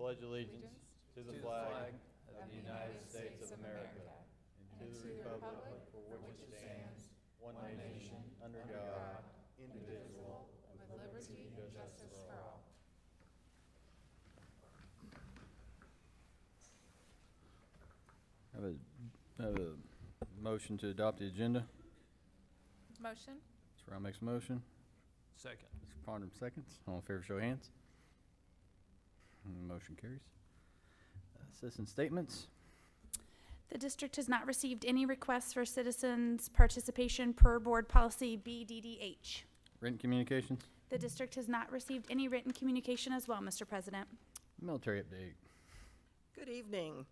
pledge allegiance to the flag of the United States of America and to the republic for which it stands, one nation, under God, indivisible, with liberty and justice for all. Have a motion to adopt the agenda. Motion. Mr. Brown makes a motion. Second. Mr. Pondrum seconds. All in favor, show of hands. And the motion carries. Citizen statements. The district has not received any requests for citizens' participation per board policy BDDH. Written communications. The district has not received any written communication as well, Mr. President. Military update. Good evening.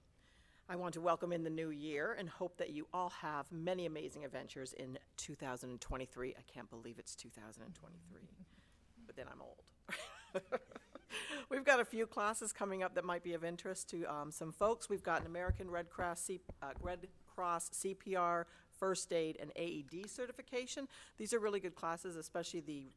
I want to welcome in the new year and hope that you all have many amazing adventures in 2023. I can't believe it's 2023, but then I'm old. We've got a few classes coming up that might be of interest to some folks. We've got an American Red Cross CPR, First Aid, and AED certification. These are really good classes, especially the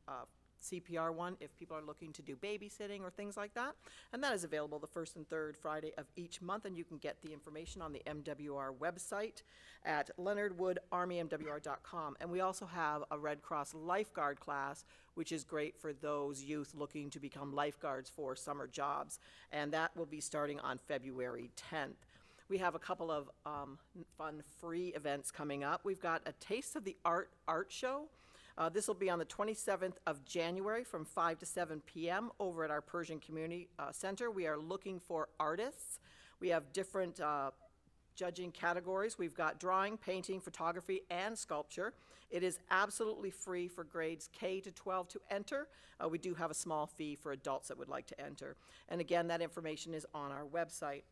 CPR one, if people are looking to do babysitting or things like that. And that is available the first and third Friday of each month, and you can get the information on the MWR website at leonardwoodarmymwr.com. And we also have a Red Cross lifeguard class, which is great for those youth looking to become lifeguards for summer jobs. And that will be starting on February 10th. We have a couple of fun free events coming up. We've got a Taste of the Art show. This will be on the 27th of January from 5 to 7 p.m. over at our Persian Community Center. We are looking for artists. We have different judging categories. We've got drawing, painting, photography, and sculpture. It is absolutely free for grades K to 12 to enter. We do have a small fee for adults that would like to enter. And again, that information is on our website.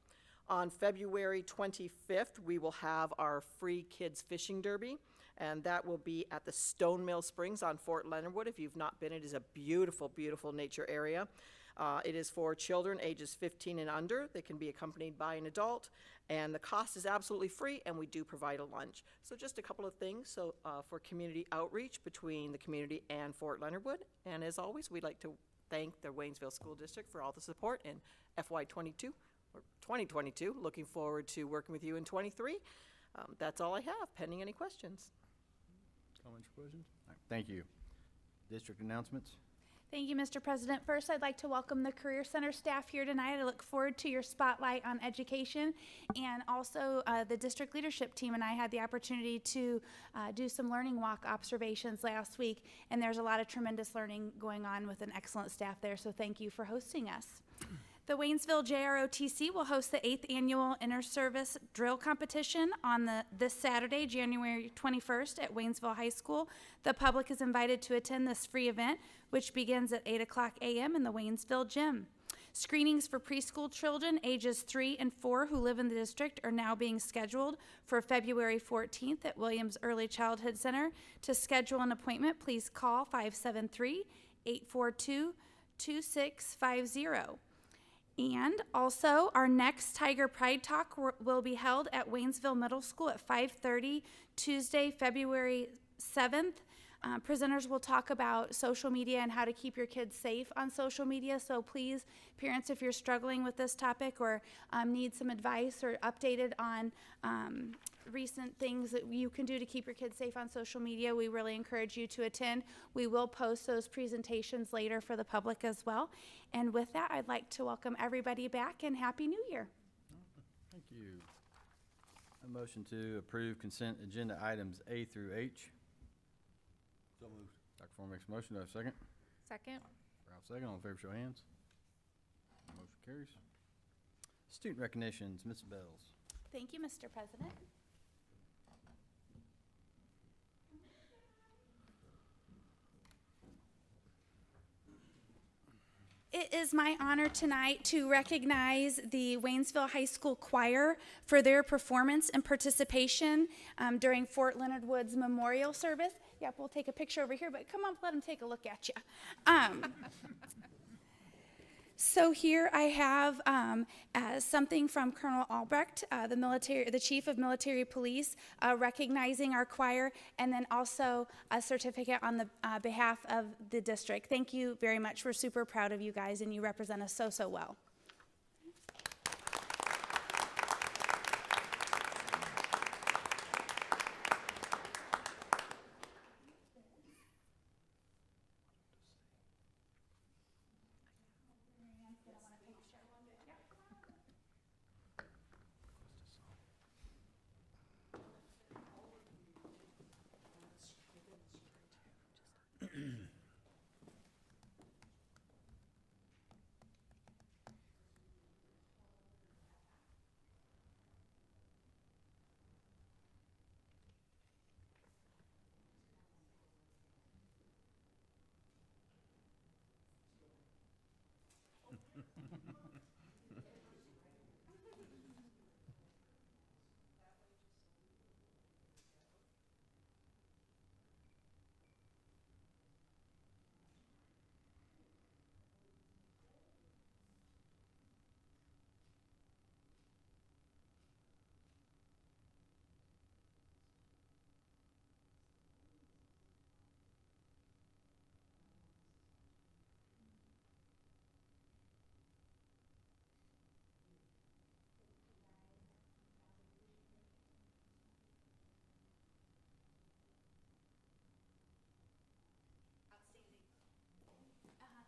On February 25th, we will have our free kids fishing derby, and that will be at the Stone Mill Springs on Fort Leonard Wood. If you've not been, it is a beautiful, beautiful nature area. It is for children ages 15 and under. They can be accompanied by an adult, and the cost is absolutely free, and we do provide a lunch. So just a couple of things for community outreach between the community and Fort Leonard Wood. And as always, we'd like to thank the Waynesville School District for all the support in FY22 or 2022. Looking forward to working with you in 23. That's all I have, pending any questions. Comments or questions? All right, thank you. District announcements. Thank you, Mr. President. First, I'd like to welcome the Career Center staff here tonight. I look forward to your spotlight on education, and also the district leadership team and I had the opportunity to do some learning walk observations last week, and there's a lot of tremendous learning going on with an excellent staff there, so thank you for hosting us. The Waynesville JROTC will host the 8th annual inter-service drill competition on this Saturday, January 21st at Waynesville High School. The public is invited to attend this free event, which begins at 8 o'clock a.m. in the Waynesville gym. Screenings for preschool children ages 3 and 4 who live in the district are now being scheduled for February 14th at Williams Early Childhood Center. To schedule an appointment, please call 573-842-2650. And also, our next Tiger Pride Talk will be held at Waynesville Middle School at 5:30 Tuesday, February 7th. Presenters will talk about social media and how to keep your kids safe on social media. So please, parents, if you're struggling with this topic or need some advice or updated on recent things that you can do to keep your kids safe on social media, we really encourage you to attend. We will post those presentations later for the public as well. And with that, I'd like to welcome everybody back and Happy New Year. Thank you. A motion to approve consent agenda items A through H. So moved. Dr. Ford makes a motion. Do I have a second? Second. Ralph second. All in favor, show of hands. Motion carries. Student recognitions, Ms. Bells. Thank you, Mr. President. It is my honor tonight to recognize the Waynesville High School Choir for their performance and participation during Fort Leonard Wood's memorial service. Yep, we'll take a picture over here, but come on, let them take a look at you. So here I have something from Colonel Albrecht, the Chief of Military Police, recognizing our choir, and then also a certificate on the behalf of the district. Thank you very much. We're super proud of you guys, and you represent us so, so well.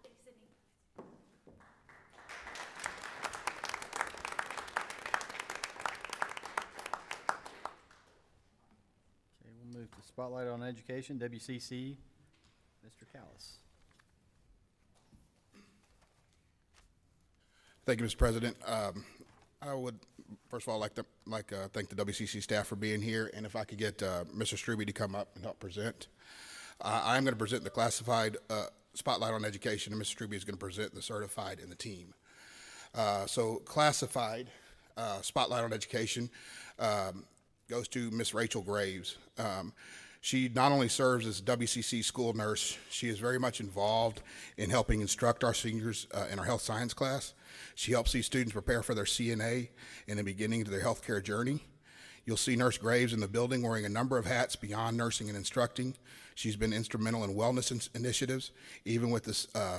Thanks, Sydney. Okay, we'll move to Spotlight on Education, WCC, Mr. Callis. Thank you, Mr. President. I would, first of all, like to thank the WCC staff for being here, and if I could get Mr. Strube to come up and help present. I am going to present the classified Spotlight on Education, and Mr. Strube is going to present the certified and the team. So classified Spotlight on Education goes to Miss Rachel Graves. She not only serves as WCC school nurse, she is very much involved in helping instruct our seniors in our health science class. She helps these students prepare for their CNA in the beginning of their healthcare journey. You'll see Nurse Graves in the building wearing a number of hats beyond nursing and instructing. She's been instrumental in wellness initiatives, even with the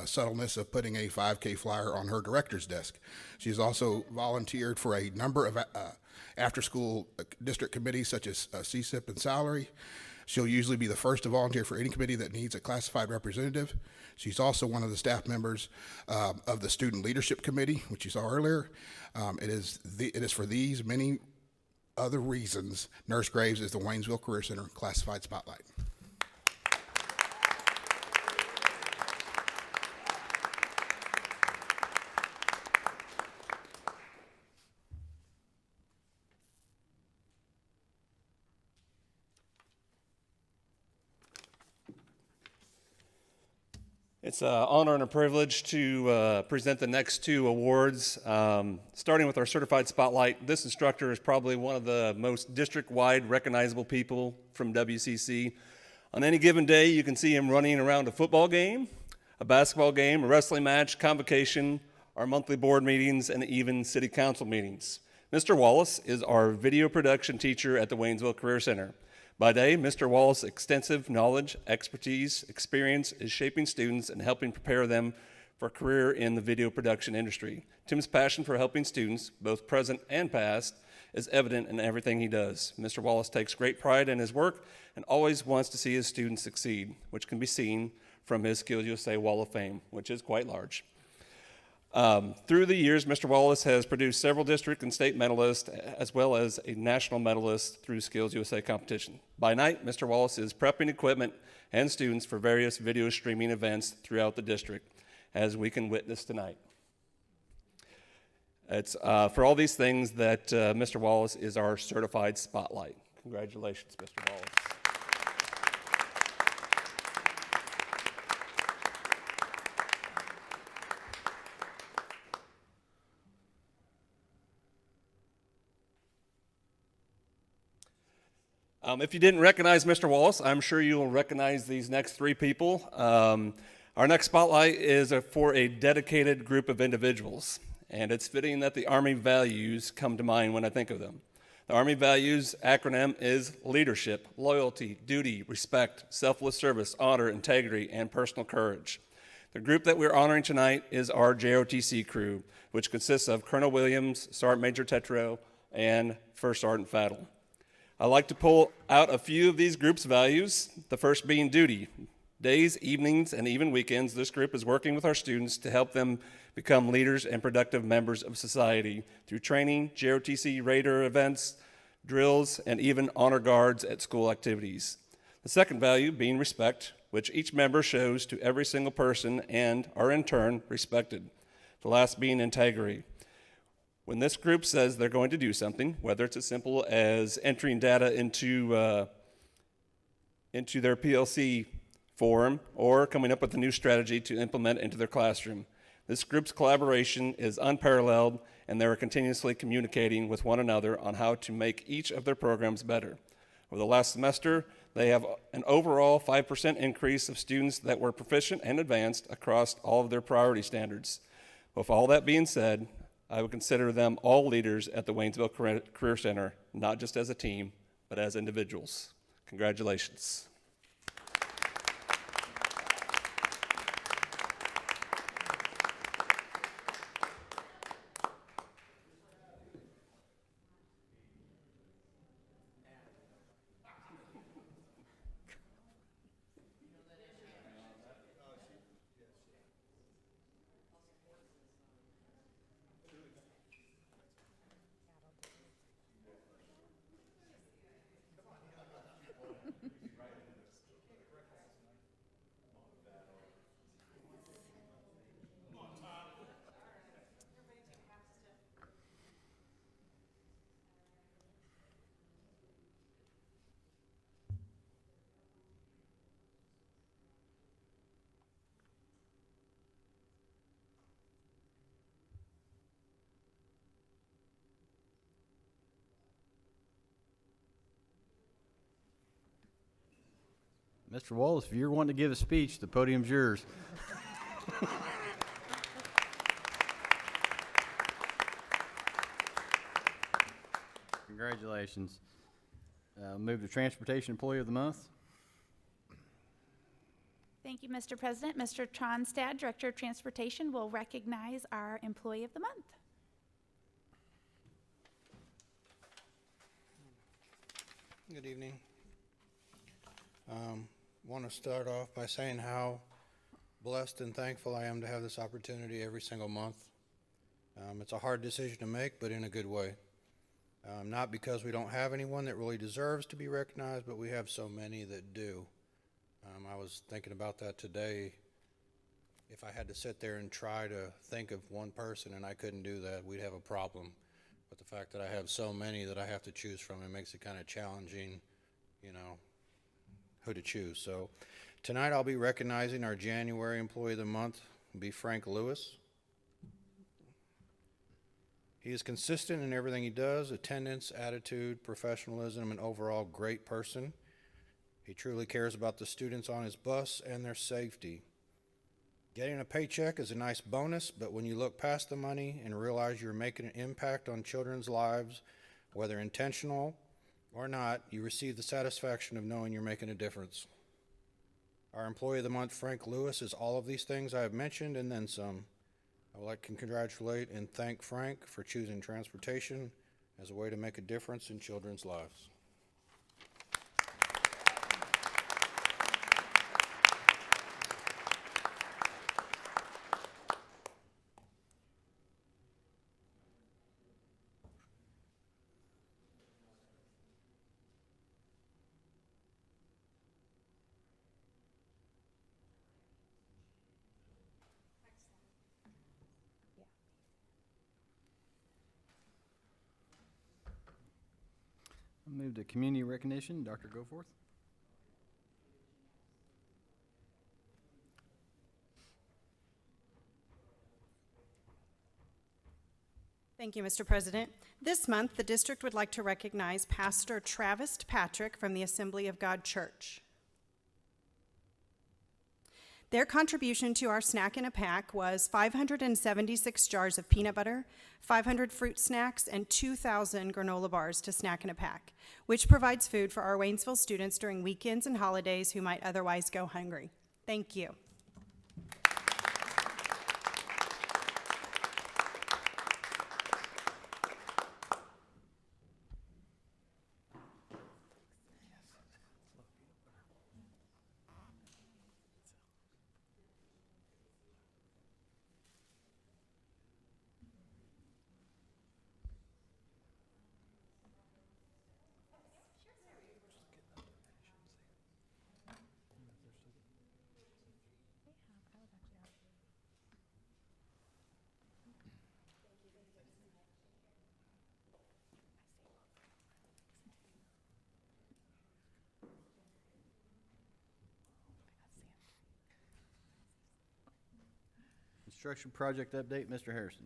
subtleness of putting a 5K flyer on her director's desk. She's also volunteered for a number of after-school district committees such as CSIP and Salary. She'll usually be the first to volunteer for any committee that needs a classified representative. She's also one of the staff members of the Student Leadership Committee, which you saw earlier. It is for these many other reasons Nurse Graves is the Waynesville Career Center Classified Spotlight. It's an honor and a privilege to present the next two awards. Starting with our Certified Spotlight, this instructor is probably one of the most district-wide recognizable people from WCC. On any given day, you can see him running around a football game, a basketball game, a wrestling match, convocation, our monthly board meetings, and even city council meetings. Mr. Wallace is our video production teacher at the Waynesville Career Center. By day, Mr. Wallace's extensive knowledge, expertise, experience is shaping students and helping prepare them for a career in the video production industry. Tim's passion for helping students, both present and past, is evident in everything he does. Mr. Wallace takes great pride in his work and always wants to see his students succeed, which can be seen from his Skills USA Wall of Fame, which is quite large. Through the years, Mr. Wallace has produced several district and state medalists, as well as a national medalist through Skills USA competition. By night, Mr. Wallace is prepping equipment and students for various video streaming events throughout the district, as we can witness tonight. It's for all these things that Mr. Wallace is our certified spotlight. Congratulations, Mr. Wallace. If you didn't recognize Mr. Wallace, I'm sure you'll recognize these next three people. Our next spotlight is for a dedicated group of individuals, and it's fitting that the Army values come to mind when I think of them. The Army values acronym is leadership, loyalty, duty, respect, selfless service, honor, integrity, and personal courage. The group that we're honoring tonight is our JOTC crew, which consists of Colonel Williams, Sergeant Major Tetreault, and First Sergeant Faddle. I'd like to pull out a few of these groups' values, the first being duty. Days, evenings, and even weekends, this group is working with our students to help them become leaders and productive members of society through training, JOTC Raider events, drills, and even honor guards at school activities. The second value being respect, which each member shows to every single person and are in turn respected. The last being integrity. When this group says they're going to do something, whether it's as simple as entering data into their PLC form or coming up with a new strategy to implement into their classroom, this group's collaboration is unparalleled, and they are continuously communicating with one another on how to make each of their programs better. Over the last semester, they have an overall 5% increase of students that were proficient and advanced across all of their priority standards. With all that being said, I would consider them all leaders at the Waynesville Career Center, not just as a team, but as individuals. Congratulations. Mr. Wallace, if you're wanting to give a speech, the podium's yours. Congratulations. Move to Transportation Employee of the Month. Thank you, Mr. President. Mr. Tronstad, Director of Transportation, will recognize our Employee of the Month. Good evening. Want to start off by saying how blessed and thankful I am to have this opportunity every single month. It's a hard decision to make, but in a good way. Not because we don't have anyone that really deserves to be recognized, but we have so many that do. I was thinking about that today. If I had to sit there and try to think of one person and I couldn't do that, we'd have a problem. But the fact that I have so many that I have to choose from, it makes it kind of challenging, you know, who to choose. So tonight I'll be recognizing our January Employee of the Month, will be Frank Lewis. He is consistent in everything he does: attendance, attitude, professionalism, and overall great person. He truly cares about the students on his bus and their safety. Getting a paycheck is a nice bonus, but when you look past the money and realize you're making an impact on children's lives, whether intentional or not, you receive the satisfaction of knowing you're making a difference. Our Employee of the Month, Frank Lewis, is all of these things I have mentioned and then some. I would like to congratulate and thank Frank for choosing transportation as a way to make a difference in children's lives. I'll move to community recognition. Dr. Goforth. Thank you, Mr. President. This month, the district would like to recognize Pastor Travis Patrick from the Assembly of God Church. Their contribution to our Snack in a Pack was 576 jars of peanut butter, 500 fruit snacks, and 2,000 granola bars to Snack in a Pack, which provides food for our Waynesville students during weekends and holidays who might otherwise go hungry. Thank you. Construction project update, Mr. Harrison.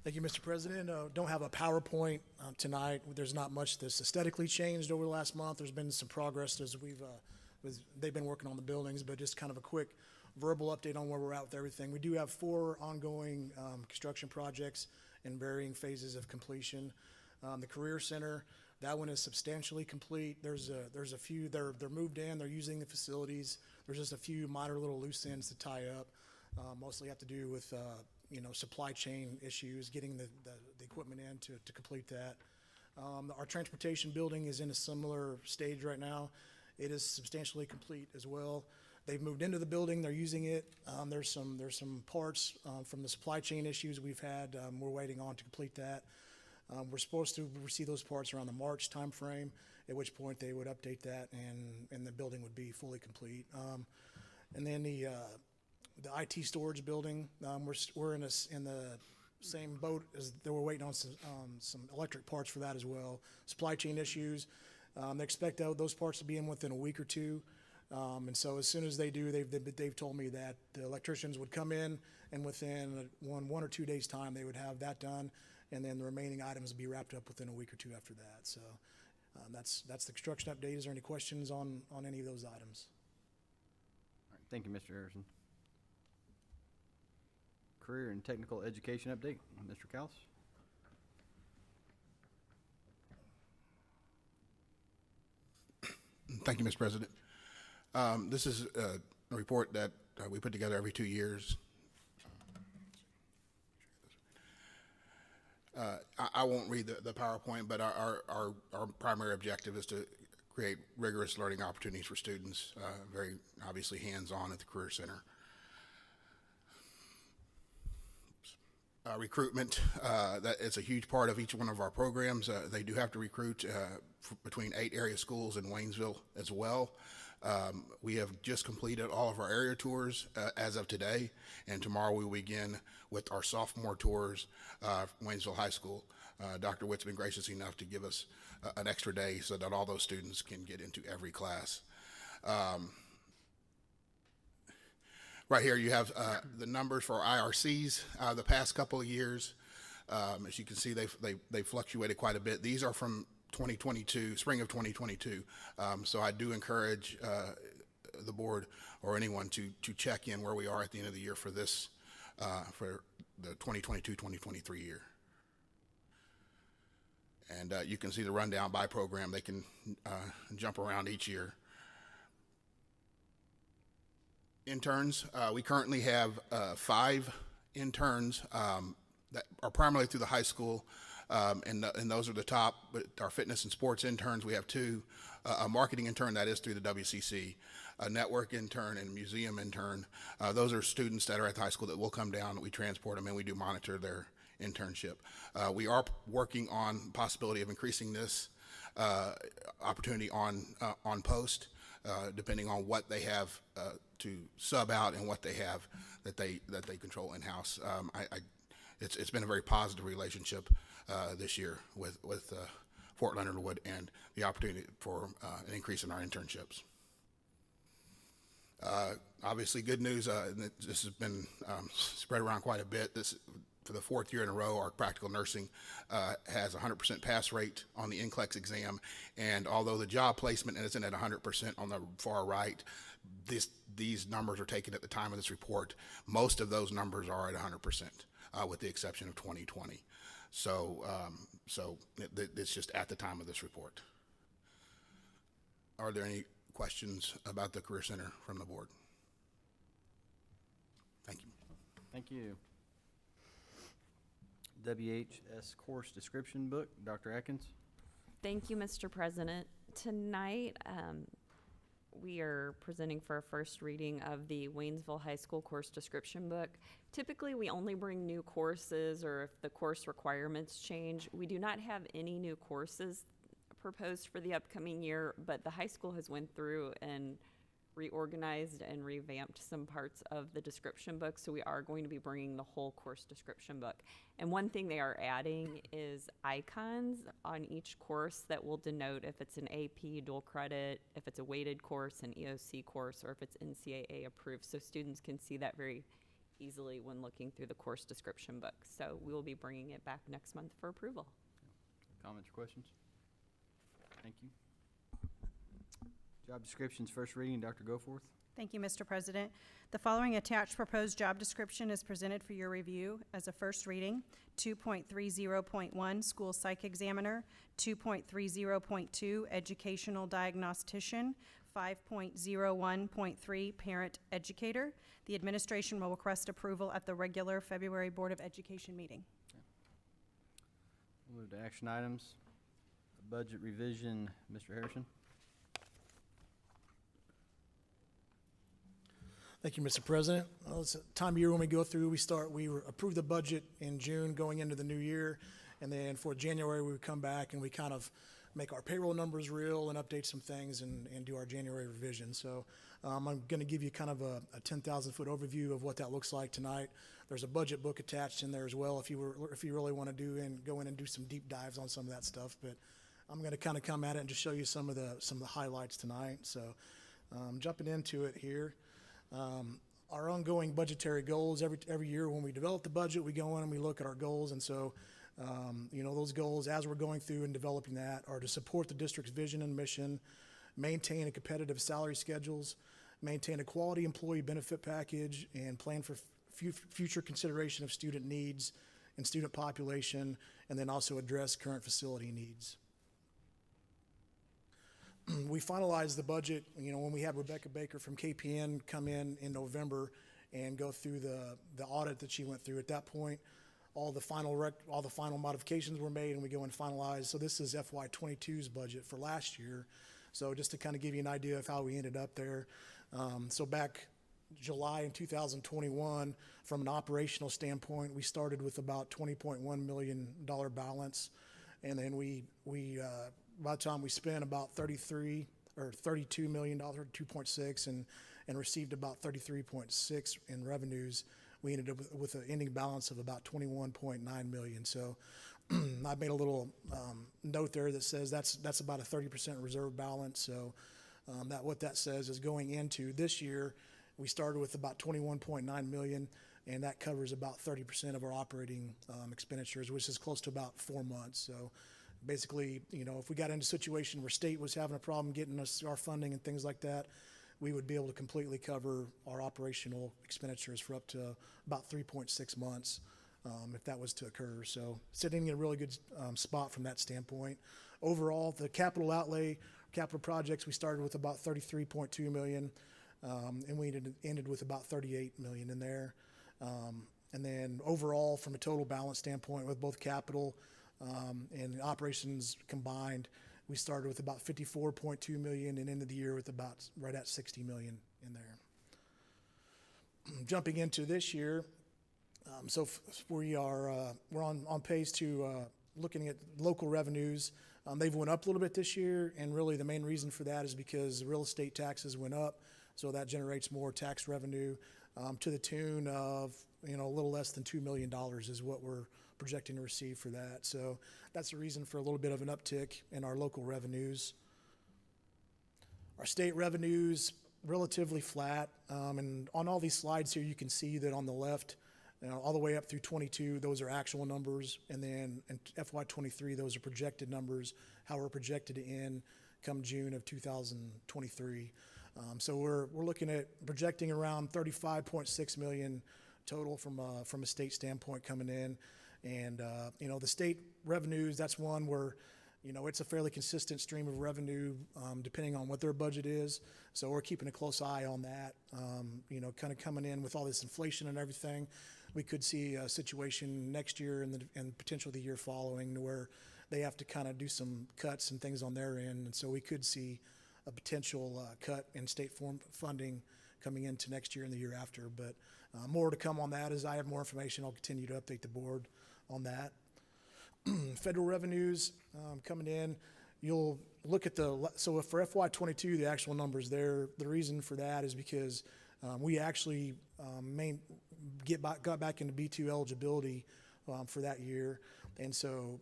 Thank you, Mr. President. Don't have a PowerPoint tonight. There's not much that's aesthetically changed over the last month. There's been some progress as they've been working on the buildings, but just kind of a quick verbal update on where we're at with everything. We do have 4 ongoing construction projects in varying phases of completion. The Career Center, that one is substantially complete. There's a few, they're moved in, they're using the facilities. There's just a few minor little loose ends to tie up. Mostly have to do with supply chain issues, getting the equipment in to complete that. Our transportation building is in a similar stage right now. It is substantially complete as well. They've moved into the building, they're using it. There's some parts from the supply chain issues we've had. We're waiting on to complete that. We're supposed to receive those parts around the March timeframe, at which point they would update that and the building would be fully complete. And then the IT storage building, we're in the same boat as they were waiting on some electric parts for that as well. Supply chain issues, they expect those parts to be in within a week or two. And so as soon as they do, they've told me that the electricians would come in and within one or 2 days time, they would have that done. And then the remaining items will be wrapped up within a week or two after that. So that's the construction update. Is there any questions on any of those items? All right, thank you, Mr. Harrison. Career and technical education update, Mr. Cowles. Thank you, Mr. President. This is a report that we put together every 2 years. I won't read the PowerPoint, but our primary objective is to create rigorous learning opportunities for students, very obviously hands-on at the Career Center. Recruitment, that is a huge part of each one of our programs. They do have to recruit between 8 area schools in Waynesville as well. We have just completed all of our area tours as of today, and tomorrow we will begin with our sophomore tours from Waynesville High School. Dr. Witt's been gracious enough to give us an extra day so that all those students can get into every class. Right here you have the numbers for IRCs the past couple of years. As you can see, they fluctuated quite a bit. These are from 2022, spring of 2022. So I do encourage the board or anyone to check in where we are at the end of the year for this, for the 2022-2023 year. And you can see the rundown by program. They can jump around each year. Interns, we currently have 5 interns that are primarily through the high school, and those are the top. But our fitness and sports interns, we have 2, a marketing intern that is through the WCC, a network intern and a museum intern. Those are students that are at the high school that will come down, we transport them, and we do monitor their internship. We are working on possibility of increasing this opportunity on post, depending on what they have to sub out and what they have that they control in-house. It's been a very positive relationship this year with Fort Leonard Wood and the opportunity for an increase in our internships. Obviously, good news. This has been spread around quite a bit. For the 4th year in a row, our practical nursing has a 100% pass rate on the NCLEX exam, and although the job placement isn't at 100% on the far right, these numbers are taken at the time of this report. Most of those numbers are at 100%, with the exception of 2020. So it's just at the time of this report. Are there any questions about the Career Center from the board? Thank you. Thank you. WHS course description book, Dr. Atkins. Thank you, Mr. President. Tonight, we are presenting for a first reading of the Waynesville High School course description book. Typically, we only bring new courses or if the course requirements change. We do not have any new courses proposed for the upcoming year, but the high school has went through and reorganized and revamped some parts of the description book, so we are going to be bringing the whole course description book. And one thing they are adding is icons on each course that will denote if it's an AP dual credit, if it's a weighted course, an EOC course, or if it's NCAA approved, so students can see that very easily when looking through the course description book. So we will be bringing it back next month for approval. Comments or questions? Thank you. Job descriptions, first reading, Dr. Goforth. Thank you, Mr. President. The following attached proposed job description is presented for your review as a first reading. 2.30.1, School Psych Examiner. 2.30.2, Educational Diagnostician. 5.01.3, Parent Educator. The administration will request approval at the regular February Board of Education meeting. We'll move to action items. Budget revision, Mr. Harrison. Thank you, Mr. President. Well, it's a time of year when we go through, we approve the budget in June going into the new year. And then for January, we would come back and we kind of make our payroll numbers real and update some things and do our January revision. So I'm going to give you kind of a 10,000-foot overview of what that looks like tonight. There's a budget book attached in there as well if you really want to go in and do some deep dives on some of that stuff. But I'm going to kind of come at it and just show you some of the highlights tonight. So jumping into it here. Our ongoing budgetary goals, every year when we develop the budget, we go in and we look at our goals. And so, those goals, as we're going through and developing that, are to support the district's vision and mission, maintain a competitive salary schedules, maintain a quality employee benefit package, and plan for future consideration of student needs and student population, and then also address current facility needs. We finalized the budget, when we had Rebecca Baker from KPN come in November and go through the audit that she went through. At that point, all the final modifications were made and we go and finalize. So this is FY22's budget for last year. So just to kind of give you an idea of how we ended up there. So back July in 2021, from an operational standpoint, we started with about $20.1 million balance. And then by the time we spent about $32 million, 2.6, and received about 33.6 in revenues, we ended up with an ending balance of about 21.9 million. So I made a little note there that says that's about a 30% reserve balance. So what that says is going into this year, we started with about 21.9 million, and that covers about 30% of our operating expenditures, which is close to about 4 months. So basically, if we got into a situation where state was having a problem getting us our funding and things like that, we would be able to completely cover our operational expenditures for up to about 3.6 months if that was to occur. So sitting in a really good spot from that standpoint. Overall, the capital outlay, capital projects, we started with about 33.2 million, and we ended with about 38 million in there. And then overall, from a total balance standpoint, with both capital and operations combined, we started with about 54.2 million and ended the year with about right at 60 million in there. Jumping into this year, we're on pace to looking at local revenues. They've went up a little bit this year, and really the main reason for that is because real estate taxes went up, so that generates more tax revenue to the tune of a little less than $2 million is what we're projecting to receive for that. So that's the reason for a little bit of an uptick in our local revenues. Our state revenues relatively flat, and on all these slides here you can see that on the left, all the way up through 22, those are actual numbers, and then in FY23 those are projected numbers, how we're projected to end come June of 2023. So we're looking at projecting around 35.6 million total from a state standpoint coming in. And, the state revenues, that's one where, it's a fairly consistent stream of revenue depending on what their budget is. So we're keeping a close eye on that, kind of coming in with all this inflation and everything. We could see a situation next year and potentially the year following where they have to kind of do some cuts and things on their end. And so we could see a potential cut in state funding coming into next year and the year after. But more to come on that. As I have more information, I'll continue to update the board on that. Federal revenues coming in, you'll look at so for FY '22, the actual numbers there, the reason for that is because we actually got back into B2 eligibility for that year. And so,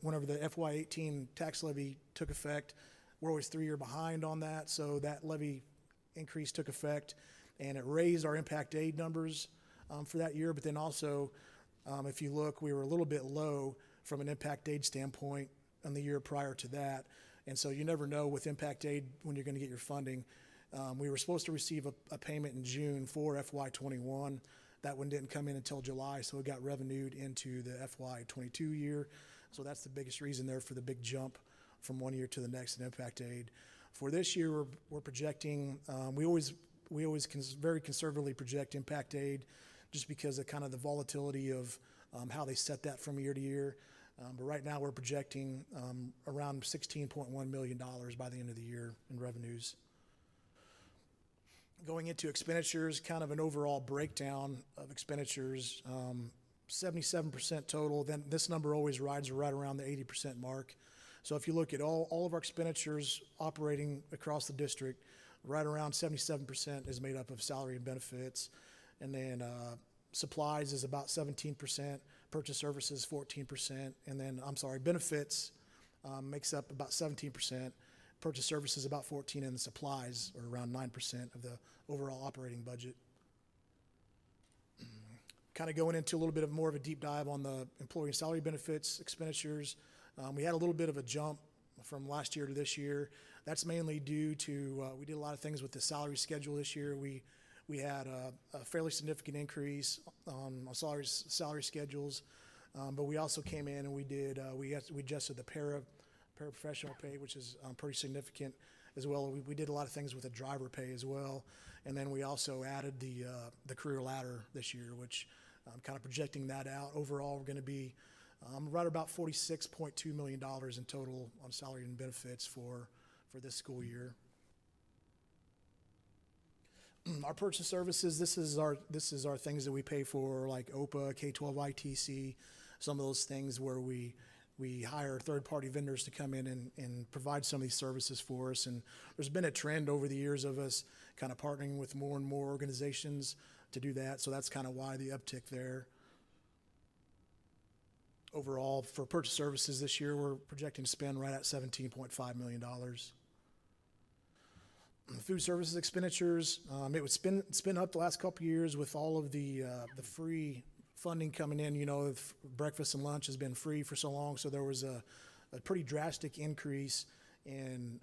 whenever the FY '18 tax levy took effect, we're always 3 years behind on that. So that levy increase took effect, and it raised our impact aid numbers for that year. But then also, if you look, we were a little bit low from an impact aid standpoint in the year prior to that. And so you never know with impact aid when you're going to get your funding. We were supposed to receive a payment in June for FY '21. That one didn't come in until July, so it got revenued into the FY '22 year. So that's the biggest reason there for the big jump from one year to the next in impact aid. For this year, we're projecting, we always very conservatively project impact aid just because of kind of the volatility of how they set that from year to year. But right now, we're projecting around $16.1 million by the end of the year in revenues. Going into expenditures, kind of an overall breakdown of expenditures, 77% total. Then this number always rides right around the 80% mark. So if you look at all of our expenditures operating across the district, right around 77% is made up of salary and benefits. And then supplies is about 17%, purchase services 14%, and then, benefits makes up about 17%, purchase services about 14%, and the supplies are around 9% of the overall operating budget. Kind of going into a little bit more of a deep dive on the employee and salary benefits expenditures. We had a little bit of a jump from last year to this year. That's mainly due to, we did a lot of things with the salary schedule this year. We had a fairly significant increase on salary schedules, but we also came in and we adjusted the paraprofessional pay, which is pretty significant as well. We did a lot of things with the driver pay as well, and then we also added the career ladder this year, which I'm kind of projecting that out. Overall, we're going to be right about $46.2 million in total on salary and benefits for this school year. Our purchase services, this is our things that we pay for, like OPA, K-12 ITC, some of those things where we hire third-party vendors to come in and provide some of these services for us. And there's been a trend over the years of us kind of partnering with more and more organizations to do that. So that's kind of why the uptick there. Overall, for purchase services this year, we're projecting to spend right at $17.5 million. Food services expenditures, it was spin up the last couple of years with all of the free funding coming in. Breakfast and lunch has been free for so long, so there was a pretty drastic increase in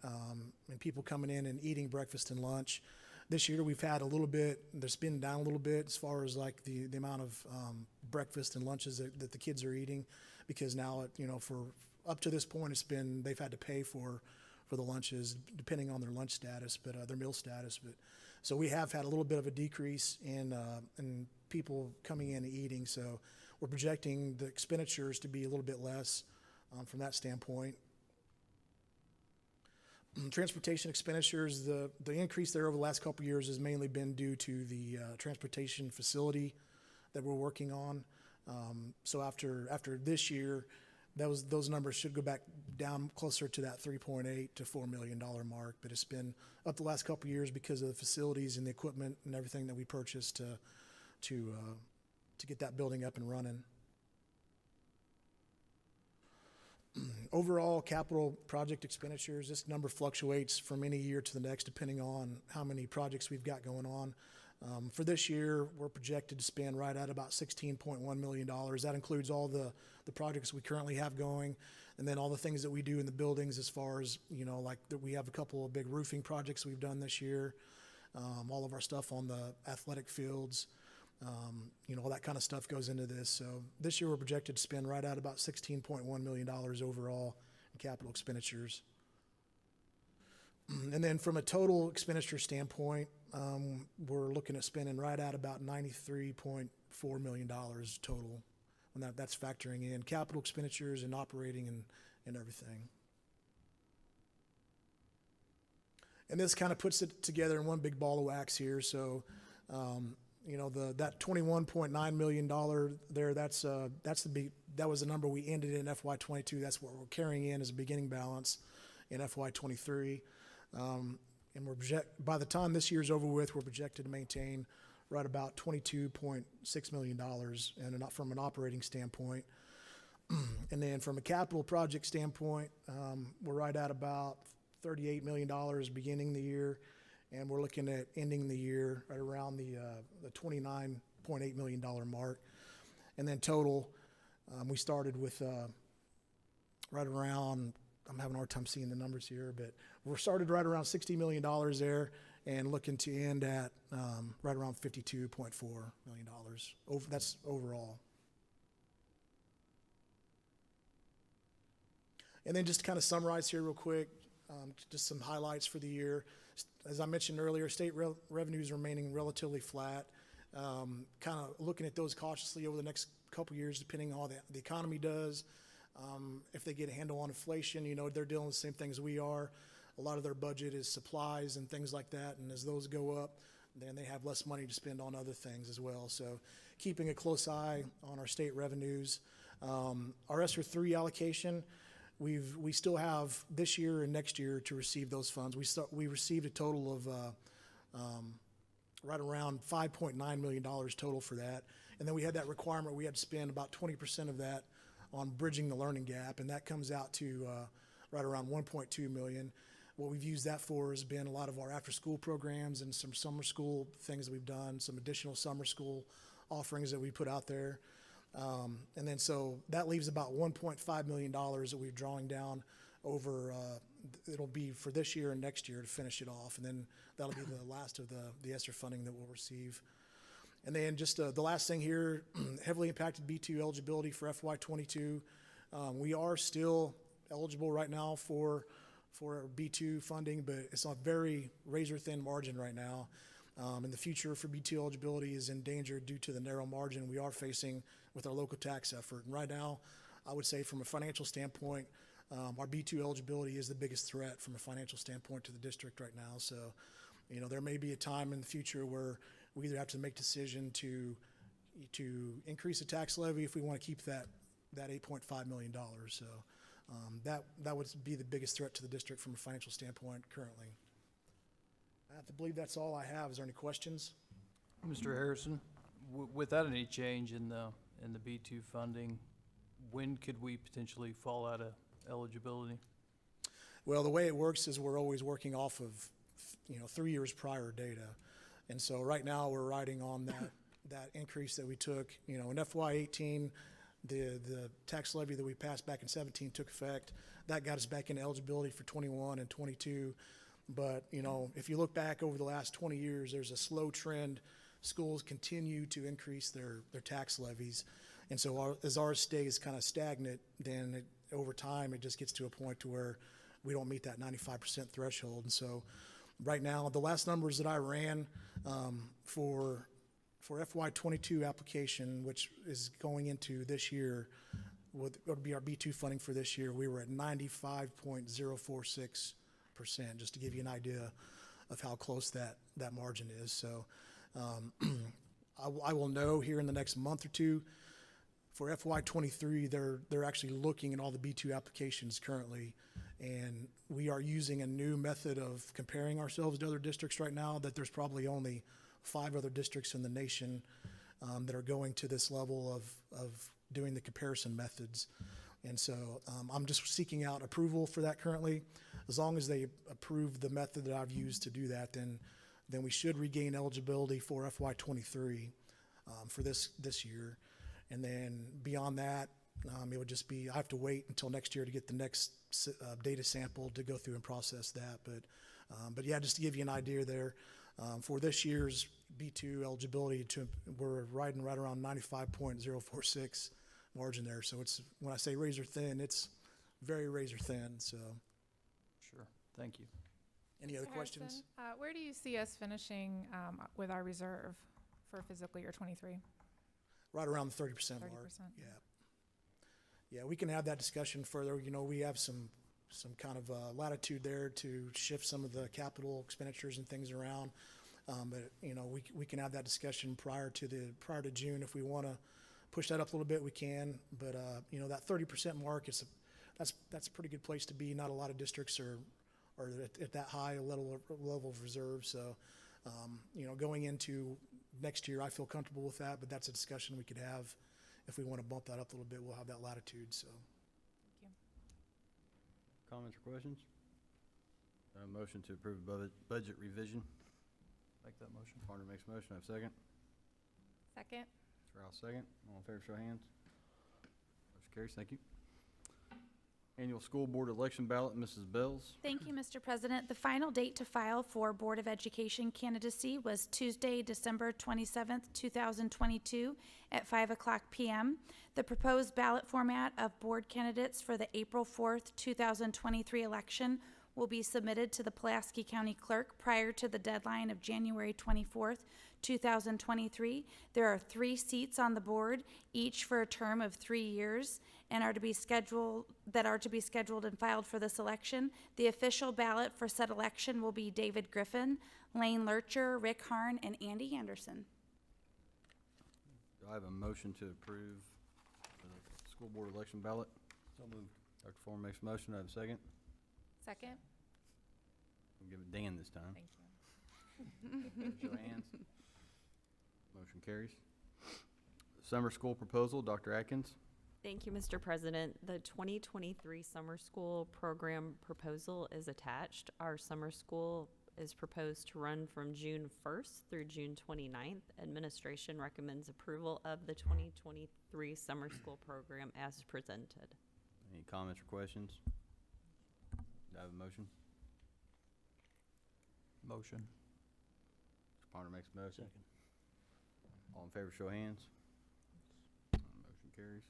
people coming in and eating breakfast and lunch. This year we've had a little bit, they're spinning down a little bit as far as like the amount of breakfast and lunches that the kids are eating, because now, for up to this point, they've had to pay for the lunches, depending on their lunch status, but their meal status. But so we have had a little bit of a decrease in people coming in and eating. So we're projecting the expenditures to be a little bit less from that standpoint. Transportation expenditures, the increase there over the last couple of years has mainly been due to the transportation facility that we're working on. So after this year, those numbers should go back down closer to that $3.8 to $4 million mark. But it's been up the last couple of years because of the facilities and the equipment and everything that we purchased to get that building up and running. Overall capital project expenditures, this number fluctuates from any year to the next depending on how many projects we've got going on. For this year, we're projected to spend right at about $16.1 million. That includes all the projects we currently have going, and then all the things that we do in the buildings as far as, like that we have a couple of big roofing projects we've done this year, all of our stuff on the athletic fields, all that kind of stuff goes into this. So this year we're projected to spend right at about $16.1 million overall in capital expenditures. And then from a total expenditure standpoint, we're looking at spending right at about $93.4 million total. And that's factoring in capital expenditures and operating and everything. And this kind of puts it together in one big ball of wax here. So you know, that $21.9 million there, that was the number we ended in FY '22. That's what we're carrying in as a beginning balance in FY '23. And by the time this year's over with, we're projected to maintain right about $22.6 million and from an operating standpoint. And then from a capital project standpoint, we're right at about $38 million beginning the year, and we're looking at ending the year right around the $29.8 million mark. And then total, we started with right around, I'm having a hard time seeing the numbers here, but we're started right around $60 million there and looking to end at right around $52.4 million. That's overall. And then just to kind of summarize here real quick, just some highlights for the year. As I mentioned earlier, state revenues remaining relatively flat. Kind of looking at those cautiously over the next couple years, depending on how the economy does. If they get a handle on inflation, you know, they're dealing with the same things we are. A lot of their budget is supplies and things like that, and as those go up, then they have less money to spend on other things as well. So keeping a close eye on our state revenues. Our ESSER 3 allocation, we still have this year and next year to receive those funds. We received a total of right around $5.9 million total for that. And then we had that requirement, we had to spend about 20% of that on bridging the learning gap, and that comes out to right around $1.2 million. What we've used that for has been a lot of our after-school programs and some summer school things that we've done, some additional summer school offerings that we put out there. And then so that leaves about $1.5 million that we're drawing down over, it'll be for this year and next year to finish it off. And then that'll be the last of the ESSER funding that we'll receive. And then just the last thing here, heavily impacted B2 eligibility for FY '22. We are still eligible right now for B2 funding, but it's on a very razor-thin margin right now. And the future for B2 eligibility is in danger due to the narrow margin we are facing with our local tax effort. And right now, I would say from a financial standpoint, our B2 eligibility is the biggest threat from a financial standpoint to the district right now. So, you know, there may be a time in the future where we either have to make a decision to increase the tax levy if we want to keep that $8.5 million. So that would be the biggest threat to the district from a financial standpoint currently. I have to believe that's all I have. Is there any questions? Mr. Harrison, without any change in the B2 funding, when could we potentially fall out of eligibility? Well, the way it works is we're always working off of, 3 years prior data. And so right now we're riding on that increase that we took, in FY '18, the tax levy that we passed back in '17 took effect. That got us back into eligibility for '21 and '22. But, if you look back over the last 20 years, there's a slow trend. Schools continue to increase their tax levies. And so as ours stays kind of stagnant, then over time it just gets to a point to where we don't meet that 95% threshold. And so right now, the last numbers that I ran for FY '22 application, which is going into this year, would be our B2 funding for this year, we were at 95.046%, just to give you an idea of how close that margin is. So I will know here in the next month or two. For FY '23, they're actually looking at all the B2 applications currently, and we are using a new method of comparing ourselves to other districts right now, that there's probably only 5 other districts in the nation that are going to this level of doing the comparison methods. And so I'm just seeking out approval for that currently. As long as they approve the method that I've used to do that, then we should regain eligibility for FY '23 for this year. And then beyond that, it would just be, I have to wait until next year to get the next data sample to go through and process that. But yeah, just to give you an idea there, for this year's B2 eligibility, we're riding right around 95.046 margin there. So it's, when I say razor thin, it's very razor thin. So. Sure, thank you. Any other questions? Where do you see us finishing with our reserve for fiscal year '23? Right around the 30% mark. 30%. Yeah, we can have that discussion further. We have some kind of latitude there to shift some of the capital expenditures and things around. But, you know, we can have that discussion prior to June. If we want to push that up a little bit, we can. But, you know, that 30% mark, that's a pretty good place to be. Not a lot of districts are at that high level of reserve. So, you know, going into next year, I feel comfortable with that, but that's a discussion we could have. If we want to bump that up a little bit, we'll have that latitude, so. Comments or questions? Motion to approve budget revision. Make that motion. Partner makes a motion. I have a second. Second. Mr. Rouse, second. All in favor, show of hands. Motion carries. Thank you. Annual school board election ballot, Mrs. Bells. Thank you, Mr. President. The final date to file for Board of Education candidacy was Tuesday, December 27th, 2022 at 5:00 p.m. The proposed ballot format of board candidates for the April 4th, 2023 election will be submitted to the Pulaski County Clerk prior to the deadline of January 24th, 2023. There are 3 seats on the board, each for a term of 3 years, and are to be scheduled and filed for this election. The official ballot for said election will be David Griffin, Lane Lurcher, Rick Harn, and Andy Anderson. Do I have a motion to approve the school board election ballot? So moved. Dr. Foreman makes a motion. Do I have a second? Second. We'll give it Dan this time. Thank you. Show of hands. Motion carries. Summer school proposal, Dr. Atkins. Thank you, Mr. President. The 2023 summer school program proposal is attached. Our summer school is proposed to run from June 1st through June 29th. Administration recommends approval of the 2023 summer school program as presented. Any comments or questions? Do I have a motion? Motion. Mr. Ponder makes a motion. Second. All in favor, show of hands. Motion carries.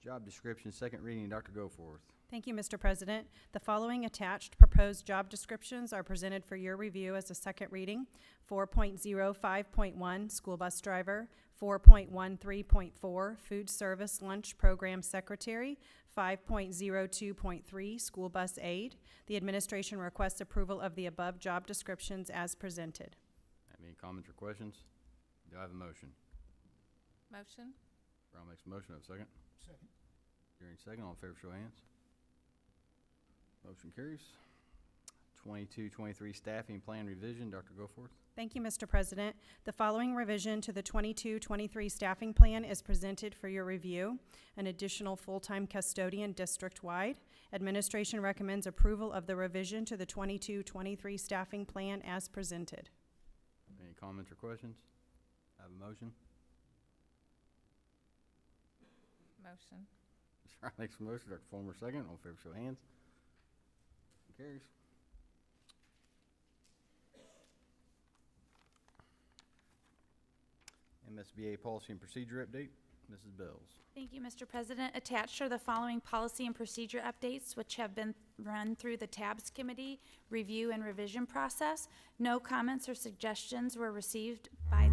Job description, second reading, Dr. Goforth. Thank you, Mr. President. The following attached proposed job descriptions are presented for your review as a second reading. 4.05.1, school bus driver. 4.13.4, food service lunch program secretary. 5.02.3, school bus aide. The administration requests approval of the above job descriptions as presented. Have any comments or questions? Do I have a motion? Motion. Brown makes a motion. I have a second. Second. Jerry, second. All in favor, show of hands. Motion carries. 22-23 staffing plan revision, Dr. Goforth. Thank you, Mr. President. The following revision to the 22-23 staffing plan is presented for your review. An additional full-time custodian district-wide. Administration recommends approval of the revision to the 22-23 staffing plan as presented. Any comments or questions? Have a motion? Motion. Mr. Ryan makes a motion. Dr. Fulmer second. All in favor, show of hands. Motion carries. MSBA policy and procedure update, Mrs. Bells. Thank you, Mr. President. Attached are the following policy and procedure updates, which have been run through the TABS committee review and revision process. No comments or suggestions were received by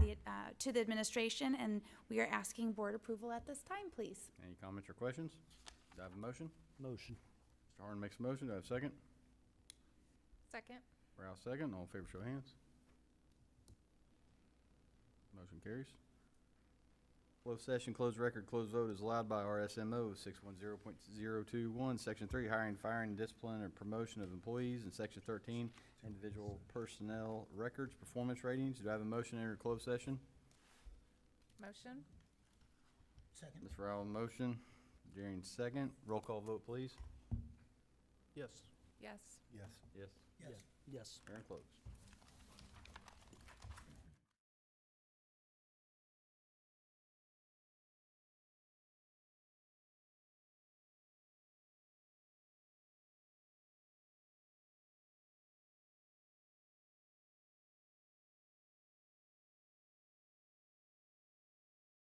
to the administration, and we are asking board approval at this time, please. Any comments or questions? Do I have a motion? Motion. Mr. Harden makes a motion. Do I have a second? Second. Rouse second. All in favor, show of hands. Motion carries. Closed session, closed record, closed vote is allowed by RSMO 610.021, Section 3, hiring, firing, discipline, and promotion of employees, and Section 13, individual personnel records, performance ratings. Do I have a motion to enter closed session? Motion. Second. Ms. Rowell, motion. Jerry, second. Roll call vote, please. Yes. Yes. Yes. Yes. Yes. Yes. Aaron, closed.